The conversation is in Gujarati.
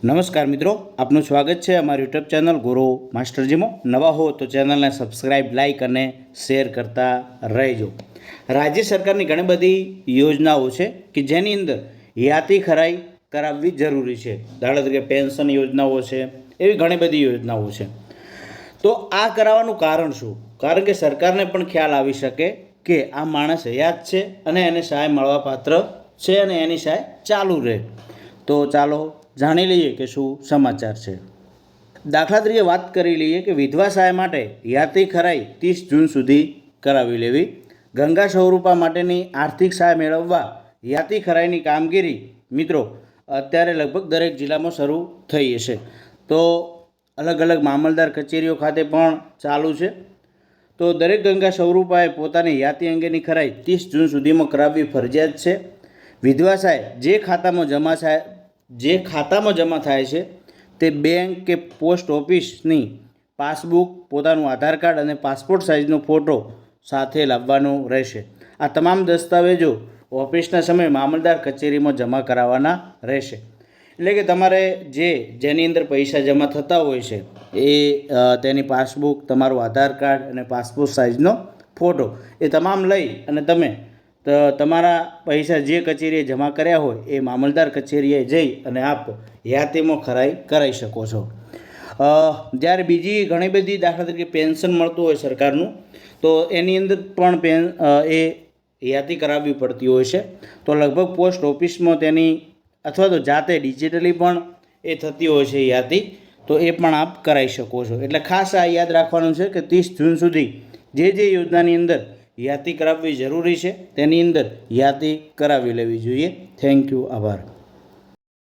નમસ્કાર મિત્રો, આપનું સ્વાગત છે અમારી યુટ્યુબ ચેનલ ગુરુ માસ્ટરજીમાં. નવા હો તો ચેનલને સબસ્ક્રાઈબ, લાઇક અને શેર કરતા રહેજો. રાજ્ય સરકારની ઘણી બધી યોજનાઓ છે કે જેની અંદર યાતિ ખરાઈ કરાવવી જરૂરી છે. દાખલા તરીકે પેન્શન યોજનાઓ છે, એવી ઘણી બધી યોજનાઓ છે. તો આ કરાવવાનું કારણ શું? કારણ કે સરકારને પણ ખ્યાલ આવી શકે કે આ માણસ હયાત છે અને એને સહાય મળવાપાત્ર છે અને એની સહાય ચાલુ રહે. તો ચાલો જાણી લઈએ કે શું સમાચાર છે. દાખલા તરીકે વાત કરી લઈએ કે વિધવા સહાય માટે યાતિ ખરાઈ 30 જૂન સુધી કરાવી લેવી. ગંગા સ્વરૂપા માટેની આર્થિક સહાય મેળવવા યાતિ ખરાઈની કામગીરી મિત્રો અત્યારે લગભગ દરેક જિલ્લામાં શરૂ થઈ હશે. તો અલગ અલગ મામલતદાર કચેરીઓ ખાતે પણ ચાલુ છે. તો દરેક ગંગા સ્વરૂપાએ પોતાની યાતિ અંગેની ખરાઈ 30 જૂન સુધીમાં કરાવવી ફરજિયાત છે. વિધવા સહાય જે ખાતામાં જમા થાય છે તે બેંક કે પોસ્ટ ઓફિસની પાસબુક, પોતાનું આધાર કાર્ડ અને પાસપોર્ટ સાઇઝનો ફોટો સાથે લાવવાનો રહેશે. આ તમામ દસ્તાવેજો ઓફિસના સમયે મામલતદાર કચેરીમાં જમા કરાવવાના રહેશે. એટલે કે તમારે જેની અંદર પૈસા જમા થતા હોય છે એ તેની પાસબુક, તમારું આધાર કાર્ડ અને પાસપોર્ટ સાઇઝનો ફોટો એ તમામ લઈ અને તમે તમારા પૈસા જે કચેરીએ જમા કર્યા હોય એ મામલતદાર કચેરીએ જઈ અને આપ યાતિમાં ખરાઈ કરાવી શકો છો. જ્યારે બીજી ઘણી બધી દાખલા તરીકે પેન્શન મળતું હોય સરકારનું, તો એની અંદર પણ એ યાતિ કરાવવી પડતી હોય છે. તો લગભગ પોસ્ટ ઓફિસમાં તેની અથવા તો જાતે ડિજિટલી પણ એ થતી હોય છે યાતિ, તો એ પણ આપ કરાવી શકો છો. એટલે ખાસ આ યાદ રાખવાનું છે કે 30 જૂન સુધી જે યોજનાની અંદર યાતિ કરાવવી જરૂરી છે તેની અંદર યાતિ કરાવી લેવી જોઈએ. થેન્ક યુ, આભાર.